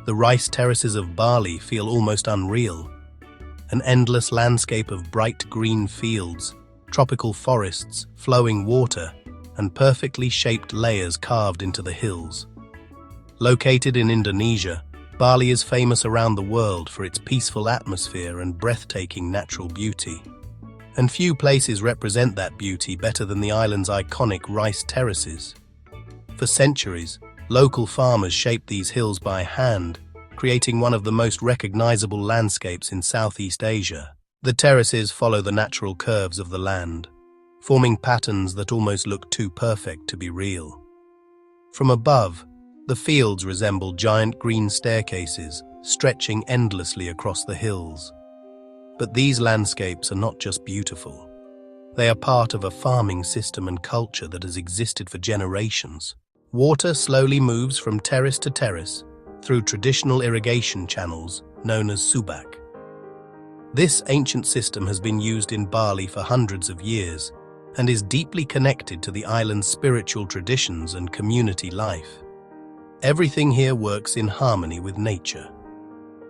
The rice terraces of Bali feel almost unreal. An endless landscape of bright green fields, tropical forests, flowing water, and perfectly shaped layers carved into the hills. Located in Indonesia, Bali is famous around the world for its peaceful atmosphere and breathtaking natural beauty. And few places represent that beauty better than the island's iconic rice terraces. For centuries, local farmers shaped these hills by hand, creating one of the most recognizable landscapes in Southeast Asia. The terraces follow the natural curves of the land, forming patterns that almost look too perfect to be real. From above, the fields resemble giant green staircases, stretching endlessly across the hills. But these landscapes are not just beautiful. They are part of a farming system and culture that has existed for generations. Water slowly moves from terrace to terrace through traditional irrigation channels known as subak. This ancient system has been used in Bali for hundreds of years and is deeply connected to the island's spiritual traditions and community life. Everything here works in harmony with nature.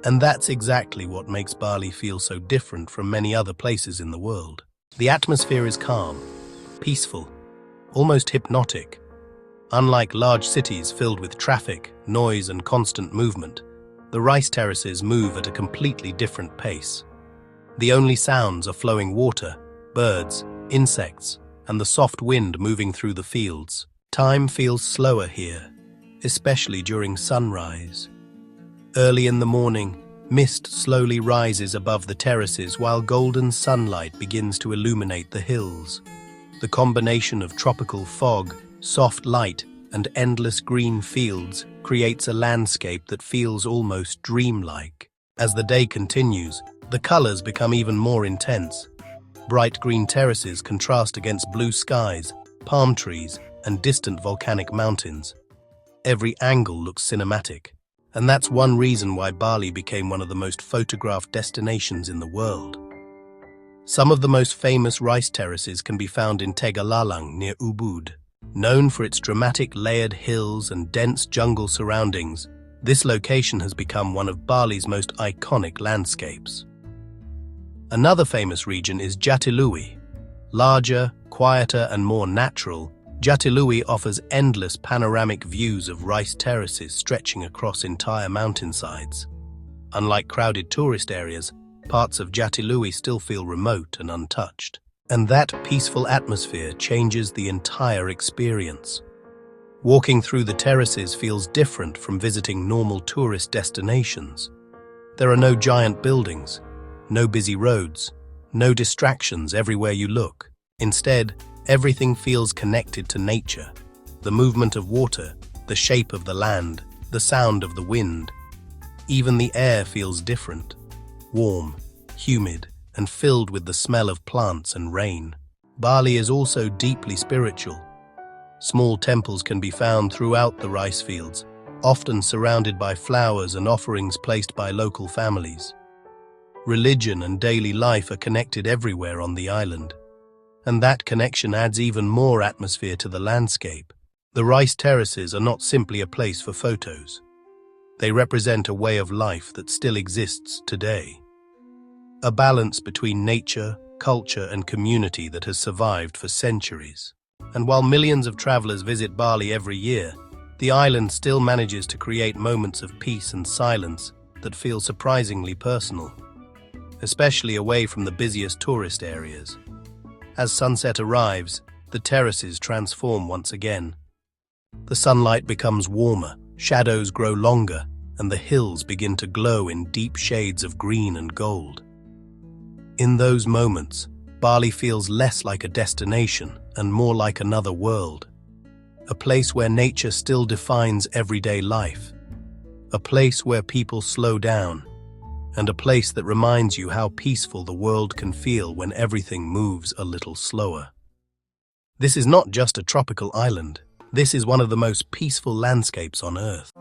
And that's exactly what makes Bali feel so different from many other places in the world. The atmosphere is calm, peaceful, almost hypnotic. Unlike large cities filled with traffic, noise, and constant movement, the rice terraces move at a completely different pace. The only sounds are flowing water, birds, insects, and the soft wind moving through the fields. Time feels slower here, especially during sunrise. Early in the morning, mist slowly rises above the terraces while golden sunlight begins to illuminate the hills. The combination of tropical fog, soft light, and endless green fields creates a landscape that feels almost dreamlike. As the day continues, the colors become even more intense. Bright green terraces contrast against blue skies, palm trees, and distant volcanic mountains. Every angle looks cinematic, and that's one reason why Bali became one of the most photographed destinations in the world. Some of the most famous rice terraces can be found in Tegalalang near Ubud. Known for its dramatic layered hills and dense jungle surroundings, this location has become one of Bali's most iconic landscapes. Another famous region is Jatiluwih. Larger, quieter, and more natural, Jatiluwih offers endless panoramic views of rice terraces stretching across entire mountainsides. Unlike crowded tourist areas, parts of Jatiluwih still feel remote and untouched. And that peaceful atmosphere changes the entire experience. Walking through the terraces feels different from visiting normal tourist destinations. There are no giant buildings, no busy roads, no distractions everywhere you look. Instead, everything feels connected to nature. The movement of water, the shape of the land, the sound of the wind. Even the air feels different, warm, humid, and filled with the smell of plants and rain. Bali is also deeply spiritual. Small temples can be found throughout the rice fields, often surrounded by flowers and offerings placed by local families. Religion and daily life are connected everywhere on the island, and that connection adds even more atmosphere to the landscape. The rice terraces are not simply a place for photos. They represent a way of life that still exists today. A balance between nature, culture, and community that has survived for centuries. And while millions of travelers visit Bali every year, the island still manages to create moments of peace and silence that feel surprisingly personal, especially away from the busiest tourist areas. As sunset arrives, the terraces transform once again. The sunlight becomes warmer, shadows grow longer, and the hills begin to glow in deep shades of green and gold. In those moments, Bali feels less like a destination and more like another world. A place where nature still defines everyday life. A place where people slow down. And a place that reminds you how peaceful the world can feel when everything moves a little slower. This is not just a tropical island. This is one of the most peaceful landscapes on Earth.